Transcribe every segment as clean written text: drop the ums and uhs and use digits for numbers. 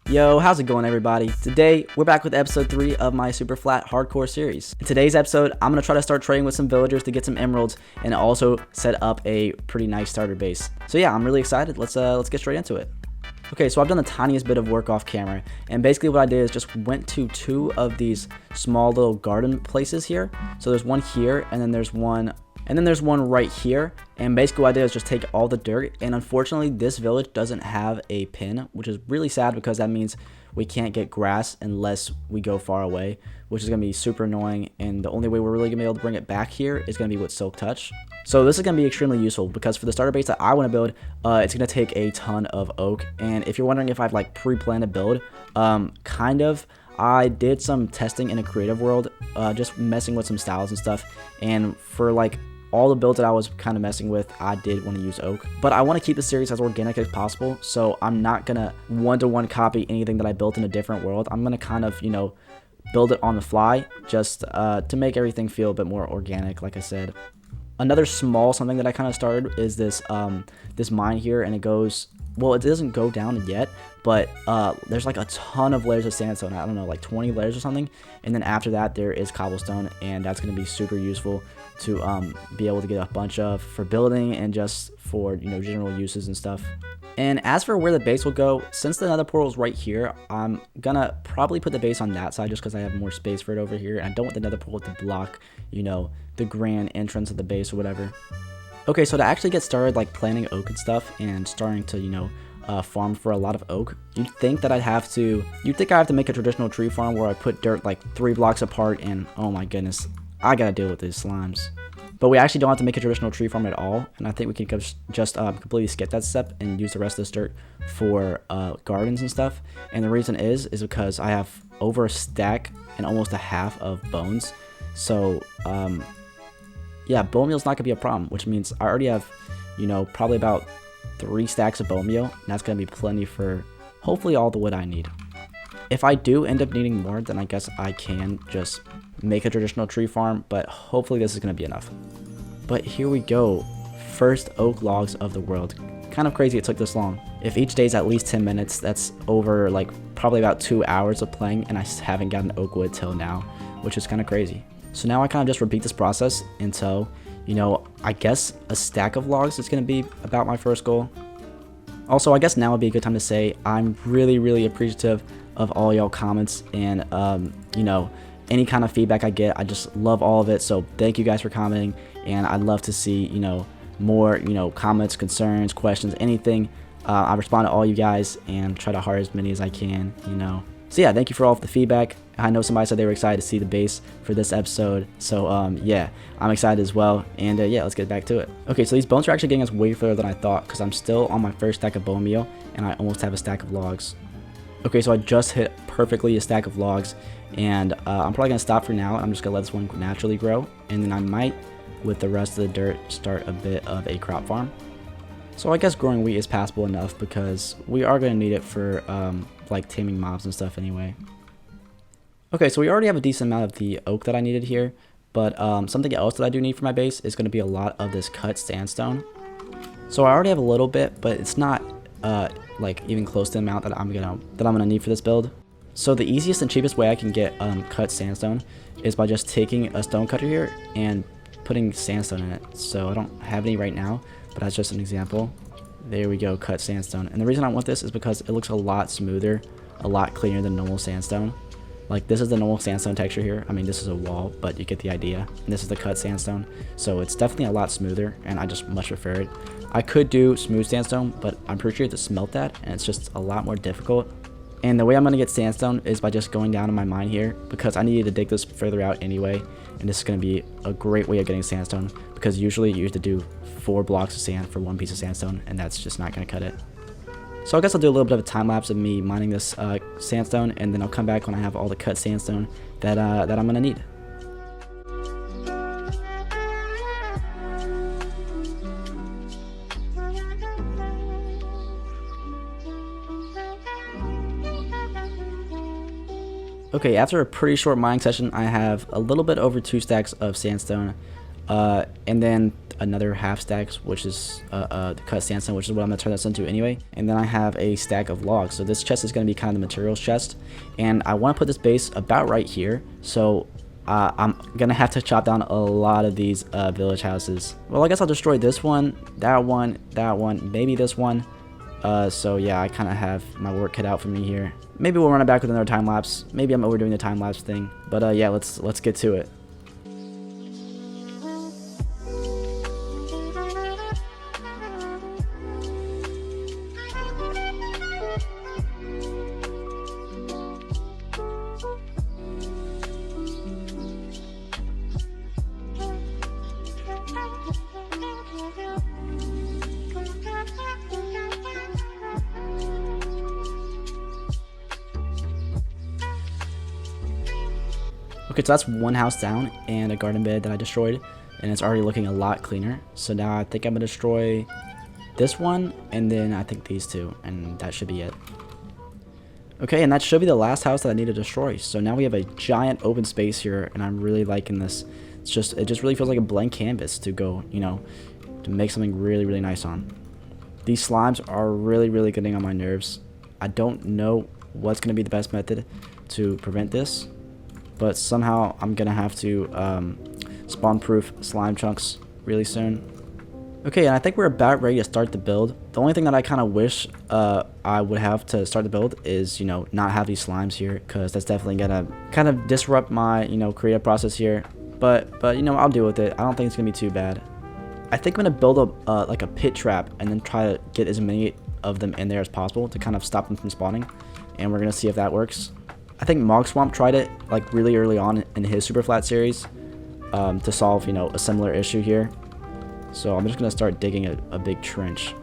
Yo, how's it going, everybody? Today, we're back with episode 3 of my super flat hardcore series. In today's episode, I'm going to try to start trading with some villagers to get some emeralds and also set up a pretty nice starter base. So yeah, I'm really excited. Let's get straight into it. Okay, so I've done the tiniest bit of work off camera, and basically what I did is just went to 2 of these small little garden places here. So there's one here, and then there's one right here, and basically what I did is just take all the dirt, and unfortunately this village doesn't have a pin, which is really sad because that means we can't get grass unless we go far away, which is going to be super annoying, and the only way we're really going to be able to bring it back here is going to be with silk touch. So this is going to be extremely useful because for the starter base that I want to build, it's going to take a ton of oak, and if you're wondering if I've like pre-planned a build, kind of. I did some testing in a creative world, just messing with some styles and stuff, and for like all the builds that I was kind of messing with, I did want to use oak. But I want to keep the series as organic as possible, so I'm not going to one-to-one copy anything that I built in a different world. I'm going to kind of, build it on the fly, just to make everything feel a bit more organic, like I said. Another small something that I kind of started is this this mine here, and it goes... Well, it doesn't go down yet, but there's like a ton of layers of sandstone. I don't know, like 20 layers or something. And then after that, there is cobblestone, and that's going to be super useful to be able to get a bunch of for building and just for, general uses and stuff. And as for where the base will go, since the nether portal is right here, I'm gonna probably put the base on that side just because I have more space for it over here. And I don't want the nether portal to block, the grand entrance of the base or whatever. Okay, so to actually get started like planting oak and stuff and starting to, farm for a lot of oak, you'd think I have to make a traditional tree farm where I put dirt like 3 blocks apart, and oh my goodness, I gotta deal with these slimes. But we actually don't have to make a traditional tree farm at all, and I think we can just completely skip that step and use the rest of this dirt for gardens and stuff. And the reason is because I have over a stack and almost a half of bones, so yeah, bone meal's not gonna be a problem, which means I already have, probably about 3 stacks of bone meal, and that's gonna be plenty for hopefully all the wood I need. If I do end up needing more, then I guess I can just make a traditional tree farm, but hopefully this is gonna be enough. But here we go, first oak logs of the world. Kind of crazy it took this long. If each day is at least 10 minutes, that's over like probably about 2 hours of playing, and I haven't gotten oak wood till now, which is kind of crazy. So now I kind of just repeat this process until, I guess a stack of logs is going to be about my first goal. Also, I guess now would be a good time to say I'm really, really appreciative of all y'all comments and, any kind of feedback I get. I just love all of it. So thank you guys for commenting, and I'd love to see, more, comments, concerns, questions, anything. I respond to all you guys and try to heart as many as I can, So yeah, thank you for all of the feedback. I know somebody said they were excited to see the base for this episode, so yeah, I'm excited as well, and yeah, let's get back to it. Okay, so these bones are actually getting us way further than I thought, because I'm still on my first stack of bone meal, and I almost have a stack of logs. Okay, so I just hit perfectly a stack of logs, and I'm probably going to stop for now. I'm just going to let this one naturally grow, and then I might, with the rest of the dirt, start a bit of a crop farm. So I guess growing wheat is passable enough, because we are going to need it for like taming mobs and stuff anyway. Okay, so we already have a decent amount of the oak that I needed here, but something else that I do need for my base is going to be a lot of this cut sandstone. So I already have a little bit, but it's not like even close to the amount that I'm gonna need for this build. So the easiest and cheapest way I can get cut sandstone is by just taking a stone cutter here and putting sandstone in it. So I don't have any right now, but that's just an example. There we go, cut sandstone. And the reason I want this is because it looks a lot smoother, a lot cleaner than normal sandstone. Like, this is the normal sandstone texture here. I mean, this is a wall, but you get the idea. And this is the cut sandstone. So it's definitely a lot smoother, and I just much prefer it. I could do smooth sandstone, but I'm pretty sure you have to smelt that, and it's just a lot more difficult. And the way I'm going to get sandstone is by just going down in my mine here, because I needed to dig this further out anyway. And this is going to be a great way of getting sandstone, because usually you have to do 4 blocks of sand for 1 piece of sandstone, and that's just not going to cut it. So I guess I'll do a little bit of a time lapse of me mining this sandstone, and then I'll come back when I have all the cut sandstone that I'm going to need. Okay, after a pretty short mining session, I have a little bit over 2 stacks of sandstone, and then another half stack, which is the cut sandstone, which is what I'm gonna turn this into anyway. And then I have a stack of logs. So this chest is gonna be kind of the materials chest, and I want to put this base about right here. So I'm gonna have to chop down a lot of these village houses. Well, I guess I'll destroy this one, that one, maybe this one. So yeah, I kind of have my work cut out for me here. Maybe we'll run it back with another time lapse. Maybe I'm overdoing the time lapse thing. But yeah, let's get to it. Okay, so that's one house down and a garden bed that I destroyed, and it's already looking a lot cleaner. So now I think I'm gonna destroy this one, and then I think these two, and that should be it. Okay, and that should be the last house that I need to destroy. So now we have a giant open space here, and I'm really liking this. It just really feels like a blank canvas to go, you know, to make something really, really nice on. These slimes are really getting on my nerves. I don't know what's gonna be the best method to prevent this, but somehow I'm gonna have to spawn-proof slime chunks really soon. Okay, and I think we're about ready to start the build. The only thing that I kind of wish I would have to start the build is, you know, not have these slimes here, because that's definitely gonna kind of disrupt my, you know, creative process here. But you know, I'll deal with it. I don't think it's gonna be too bad. I think I'm gonna build a like a pit trap and then try to get as many of them in there as possible to kind of stop them from spawning, and we're gonna see if that works. I think Mog Swamp tried it like really early on in his Super Flat series to solve, you know, a similar issue here. So I'm just gonna start digging a big trench.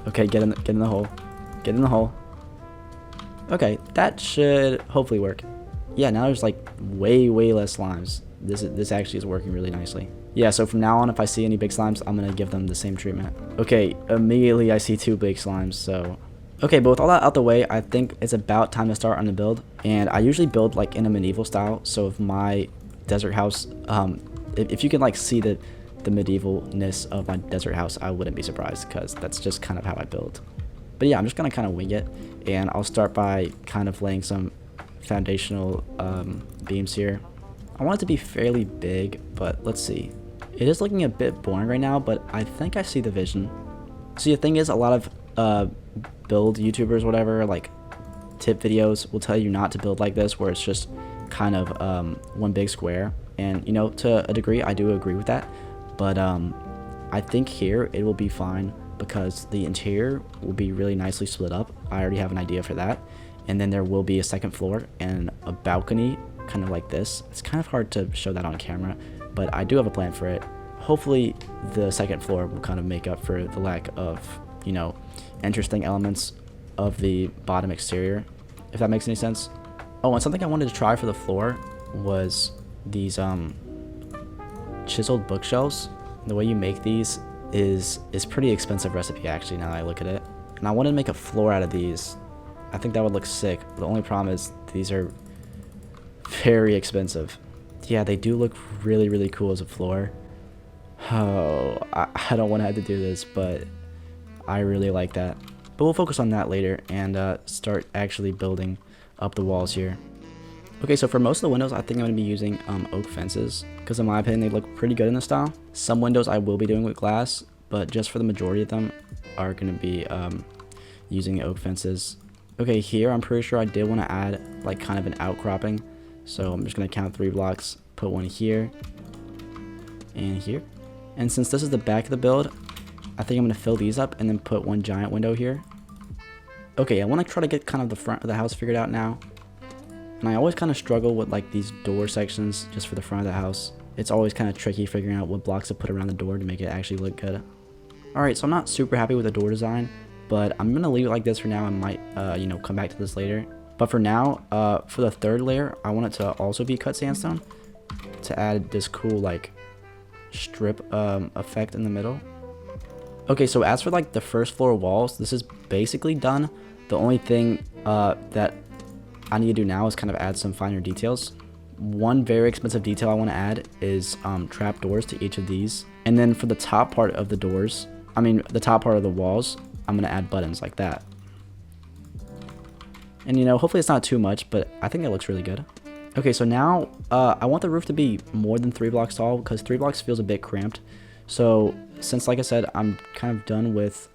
Okay, get in the hole. Get in the hole. Okay, that should hopefully work. Yeah, now there's like way less slimes. This actually is working really nicely. Yeah, so from now on, if I see any big slimes, I'm gonna give them the same treatment. Okay, immediately I see two big slimes, so. Okay, but with all that out the way, I think it's about time to start on the build. And I usually build like in a medieval style, so if my desert house, if you can like see the medievalness of my desert house, I wouldn't be surprised, because that's just kind of how I build. But yeah, I'm just gonna kind of wing it, and I'll start by kind of laying some foundational beams here. I want it to be fairly big, but let's see. It is looking a bit boring right now, but I think I see the vision. See, the thing is, a lot of build YouTubers, whatever, like tip videos will tell you not to build like this, where it's just kind of one big square. And you know, to a degree, I do agree with that. But I think here it will be fine, because the interior will be really nicely split up. I already have an idea for that. And then there will be a second floor and a balcony, kind of like this. It's kind of hard to show that on camera, but I do have a plan for it. Hopefully the second floor will kind of make up for the lack of, you know, interesting elements of the bottom exterior, if that makes any sense. Oh, and something I wanted to try for the floor was these chiseled bookshelves. The way you make these is pretty expensive recipe, actually, now that I look at it. And I wanted to make a floor out of these. I think that would look sick. The only problem is these are very expensive. Yeah, they do look really cool as a floor. Oh, I don't want to have to do this, but I really like that. But we'll focus on that later and start actually building up the walls here. Okay, so for most of the windows, I think I'm going to be using oak fences, because in my opinion, they look pretty good in this style. Some windows I will be doing with glass, but just for the majority of them are going to be using oak fences. Okay, here I'm pretty sure I did want to add like kind of an outcropping. So I'm just going to count 3 blocks, put one here and here. And since this is the back of the build, I think I'm going to fill these up and then put one giant window here. Okay, I want to try to get kind of the front of the house figured out now. And I always kind of struggle with like these door sections just for the front of the house. It's always kind of tricky figuring out what blocks to put around the door to make it actually look good. Alright, so I'm not super happy with the door design, but I'm going to leave it like this for now. I might, you know, come back to this later. But for now, for the third layer, I want it to also be cut sandstone to add this cool like strip effect in the middle. Okay, so as for like the first floor walls, this is basically done. The only thing that I need to do now is kind of add some finer details. One very expensive detail I want to add is trap doors to each of these. And then for the top part of the doors, the top part of the walls, I'm going to add buttons like that. And, you know, hopefully it's not too much, but I think it looks really good. Okay, so now I want the roof to be more than 3 blocks tall because 3 blocks feels a bit cramped. So since, like I said, I'm kind of done with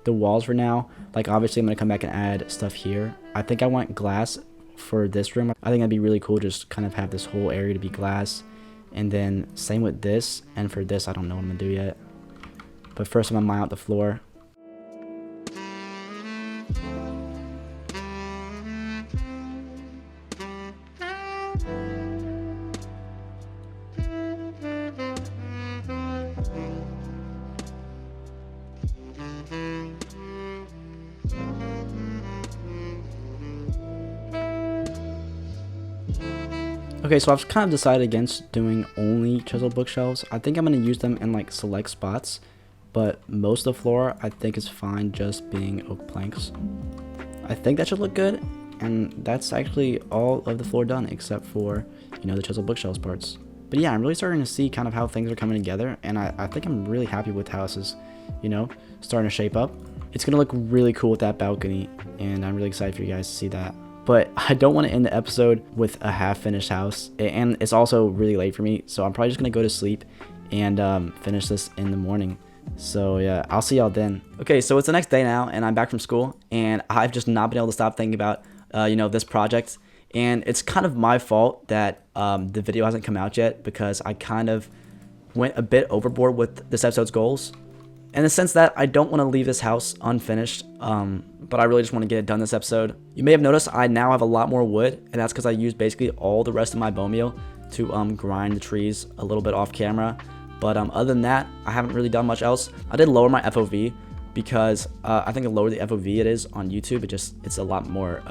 the walls for now, like obviously I'm going to come back and add stuff here. I think I want glass for this room. I think that'd be really cool, just kind of have this whole area to be glass. And then same with this, and for this I don't know what I'm going to do yet. But first I'm going to mine out the floor. Okay, so I've kind of decided against doing only chiseled bookshelves. I think I'm going to use them in like select spots, but most of the floor I think is fine just being oak planks. I think that should look good, and that's actually all of the floor done except for, you know, the chiseled bookshelves parts. But yeah, I'm really starting to see kind of how things are coming together, and I think I'm really happy with how this is, you know, starting to shape up. It's going to look really cool with that balcony, and I'm really excited for you guys to see that. But I don't want to end the episode with a half-finished house, and it's also really late for me, so I'm probably just going to go to sleep and finish this in the morning. So yeah, I'll see y'all then. Okay, so it's the next day now, and I'm back from school, and I've just not been able to stop thinking about, you know, this project. And it's kind of my fault that the video hasn't come out yet, because I kind of went a bit overboard with this episode's goals. In the sense that I don't want to leave this house unfinished, but I really just want to get it done this episode. You may have noticed I now have a lot more wood, and that's because I used basically all the rest of my bone meal to grind the trees a little bit off camera. But other than that, I haven't really done much else. I did lower my FOV because I think the lower the FOV it is on YouTube, it's a lot more,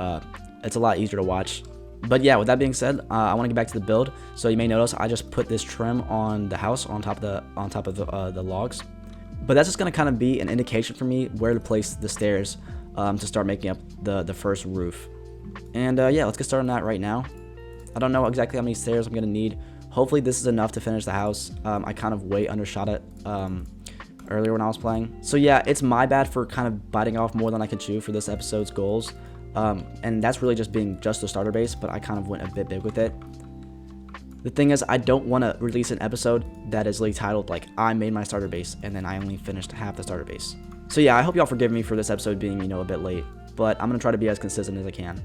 it's a lot easier to watch. But yeah, with that being said, I want to get back to the build. So you may notice I just put this trim on the house on top of the logs. But that's just going to kind of be an indication for me where to place the stairs to start making up the first roof. And yeah, let's get started on that right now. I don't know exactly how many stairs I'm going to need. Hopefully this is enough to finish the house. I kind of way undershot it earlier when I was playing. So yeah, it's my bad for kind of biting off more than I could chew for this episode's goals. And that's really just being just a starter base, but I kind of went a bit big with it. The thing is, I don't want to release an episode that is like titled like I made my starter base and then I only finished half the starter base. So yeah, I hope y'all forgive me for this episode being, you know, a bit late, but I'm going to try to be as consistent as I can.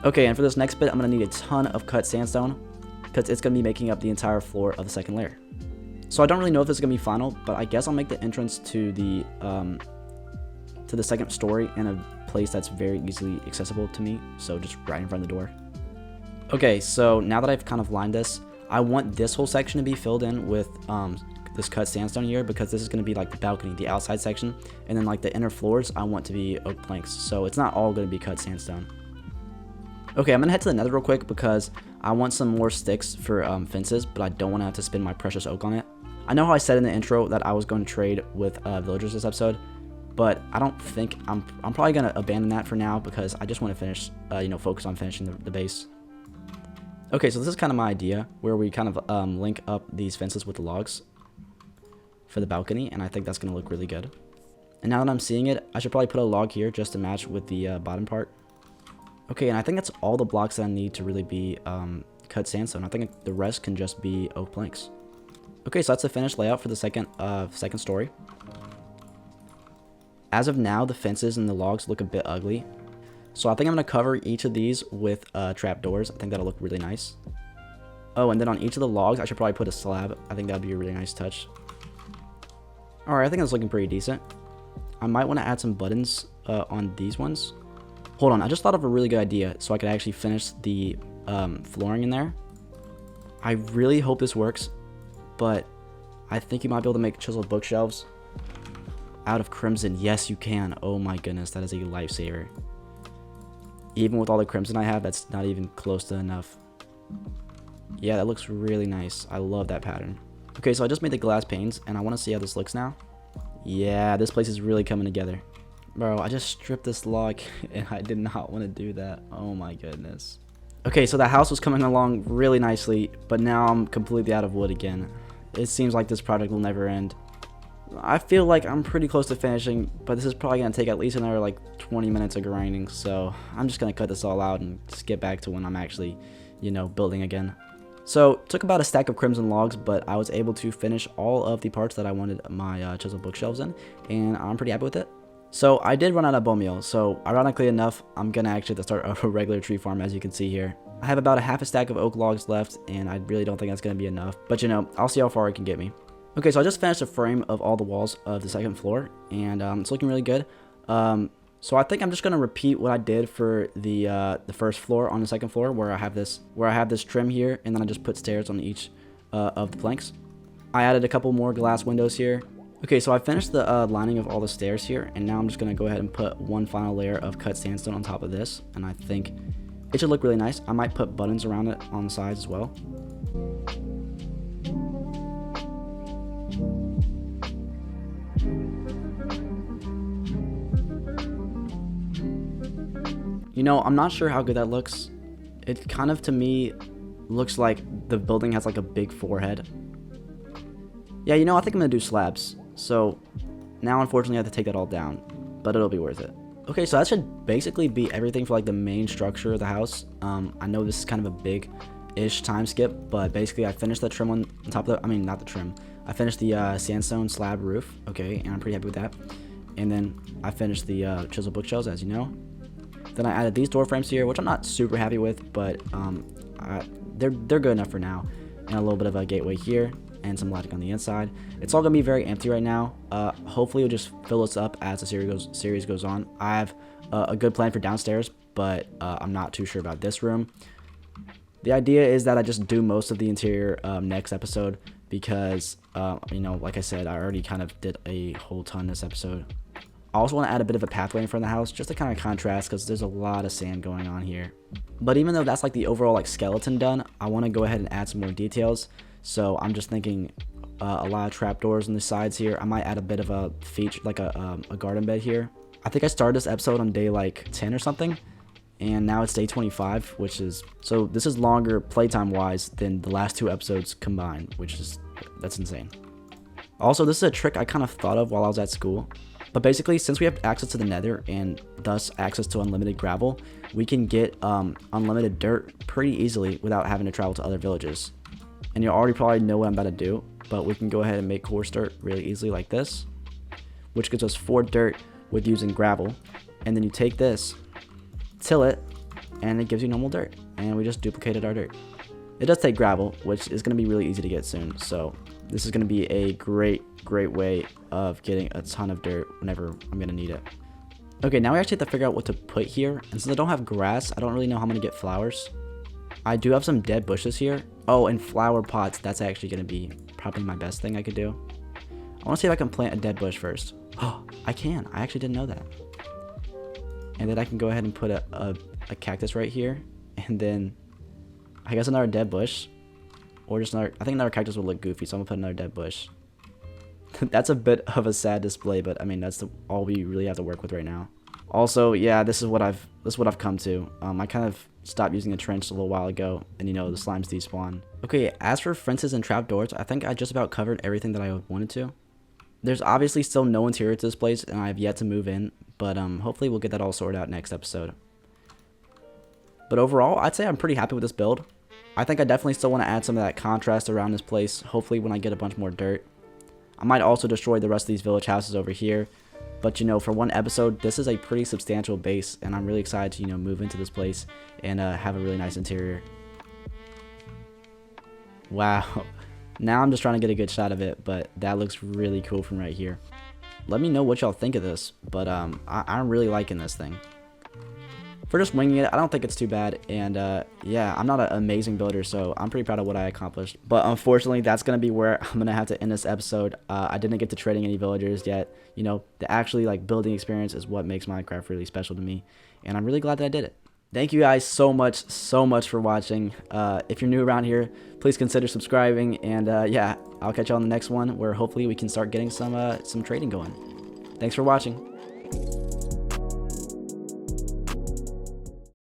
Okay, and for this next bit, I'm going to need a ton of cut sandstone because it's going to be making up the entire floor of the second layer. So I don't really know if this is going to be final, but I guess I'll make the entrance to the second story in a place that's very easily accessible to me, so just right in front of the door. Okay, so now that I've kind of lined this, I want this whole section to be filled in with this cut sandstone here, because this is going to be like the balcony, the outside section, and then like the inner floors I want to be oak planks, so it's not all going to be cut sandstone. Okay, I'm going to head to the nether real quick because I want some more sticks for fences, but I don't want to have to spend my precious oak on it. I know how I said in the intro that I was going to trade with villagers this episode, but I don't think I'm probably going to abandon that for now because I just want to finish, you know, focus on finishing the base. Okay, so this is kind of my idea, where we kind of link up these fences with the logs for the balcony, and I think that's going to look really good. And now that I'm seeing it, I should probably put a log here just to match with the bottom part. Okay, and I think that's all the blocks that I need to really be cut sandstone. I think the rest can just be oak planks. Okay, so that's the finished layout for the second story. As of now, the fences and the logs look a bit ugly. So I think I'm going to cover each of these with trapdoors. I think that'll look really nice. Oh, and then on each of the logs, I should probably put a slab. I think that would be a really nice touch. Alright, I think that's looking pretty decent. I might want to add some buttons on these ones. Hold on, I just thought of a really good idea so I could actually finish the flooring in there. I really hope this works, but I think you might be able to make chiseled bookshelves out of crimson. Yes, you can. Oh my goodness, that is a lifesaver. Even with all the crimson I have, that's not even close to enough. Yeah, that looks really nice. I love that pattern. Okay, so I just made the glass panes, and I want to see how this looks now. Yeah, this place is really coming together. Bro, I just stripped this log, and I did not want to do that. Oh my goodness. Okay, so the house was coming along really nicely, but now I'm completely out of wood again. it seems like this project will never end. I feel like I'm pretty close to finishing, but this is probably going to take at least another like 20 minutes of grinding, so I'm just going to cut this all out and just get back to when I'm actually, building again. So, took about a stack of crimson logs, but I was able to finish all of the parts that I wanted my chisel bookshelves in, and I'm pretty happy with it. So, I did run out of bone meal, so ironically enough, I'm going to actually have to start a regular tree farm, as you can see here. I have about a half a stack of oak logs left, and I really don't think that's going to be enough, but I'll see how far it can get me. Okay, so I just finished a frame of all the walls of the second floor, and it's looking really good. So I think I'm just gonna repeat what I did for the first floor on the second floor, where I have this trim here, and then I just put stairs on each of the planks. I added a couple more glass windows here. Okay, so I finished the lining of all the stairs here, and now I'm just gonna go ahead and put one final layer of cut sandstone on top of this, and I think it should look really nice. I might put buttons around it on the sides as well. I'm not sure how good that looks. It kind of, to me, looks like the building has like a big forehead. Yeah, I think I'm gonna do slabs. So now, unfortunately, I have to take that all down, but it'll be worth it. Okay, so that should basically be everything for like the main structure of the house. I know this is kind of a big-ish time skip, but basically I finished the trim on top of not the trim. I finished the sandstone slab roof, okay, and I'm pretty happy with that. And then I finished the chisel bookshelves, as you know. Then I added these door frames here, which I'm not super happy with, but they're good enough for now. And a little bit of a gateway here, and some lighting on the inside. It's all gonna be very empty right now. Hopefully, it'll just fill us up as the series goes on. I have a good plan for downstairs, but I'm not too sure about this room. The idea is that I just do most of the interior next episode because, like I said, I already kind of did a whole ton this episode. I also want to add a bit of a pathway in front of the house just to kind of contrast because there's a lot of sand going on here. But even though that's like the overall like skeleton done, I want to go ahead and add some more details. So I'm just thinking a lot of trapdoors on the sides here. I might add a bit of a feature, like a garden bed here. I think I started this episode on day like 10 or something, and now it's day 25, which is, so this is longer playtime wise than the last two episodes combined, that's insane. Also, this is a trick I kind of thought of while I was at school. But basically, since we have access to the nether and thus access to unlimited gravel, we can get unlimited dirt pretty easily without having to travel to other villages. And you already probably know what I'm about to do, but we can go ahead and make coarse dirt really easily like this, which gives us 4 dirt with using gravel. And then you take this, till it, and it gives you normal dirt. And we just duplicated our dirt. It does take gravel, which is going to be really easy to get soon, so this is going to be a great way of getting a ton of dirt whenever I'm going to need it. Okay, now we actually have to figure out what to put here. And since I don't have grass, I don't really know how I'm going to get flowers. I do have some dead bushes here. Oh, and flower pots. That's actually going to be probably my best thing I could do. I want to see if I can plant a dead bush first. Oh, I can. I actually didn't know that. And then I can go ahead and put a cactus right here. And then I guess another dead bush. Or just another, I think another cactus would look goofy, so I'm going to put another dead bush. That's a bit of a sad display, but I mean that's all we really have to work with right now. Also, yeah, this is what I've come to. I kind of stopped using the trench a little while ago, and the slimes despawn. Okay, as for fences and trapdoors, I think I just about covered everything that I wanted to. There's obviously still no interior to this place, and I have yet to move in, but hopefully we'll get that all sorted out next episode. But overall, I'd say I'm pretty happy with this build. I think I definitely still want to add some of that contrast around this place, hopefully when I get a bunch more dirt. I might also destroy the rest of these village houses over here, but for one episode, this is a pretty substantial base, and I'm really excited to move into this place and have a really nice interior. Wow, now I'm just trying to get a good shot of it, but that looks really cool from right here. Let me know what y'all think of this, but I'm really liking this thing. For just winging it, I don't think it's too bad, and yeah, I'm not an amazing builder, so I'm pretty proud of what I accomplished. But unfortunately, that's going to be where I'm going to have to end this episode. I didn't get to trading any villagers yet. The actually building experience is what makes Minecraft really special to me, and I'm really glad that I did it. Thank you guys so much for watching. If you're new around here, please consider subscribing, and yeah, I'll catch you on the next one, where hopefully we can start getting some trading going. Thanks for watching.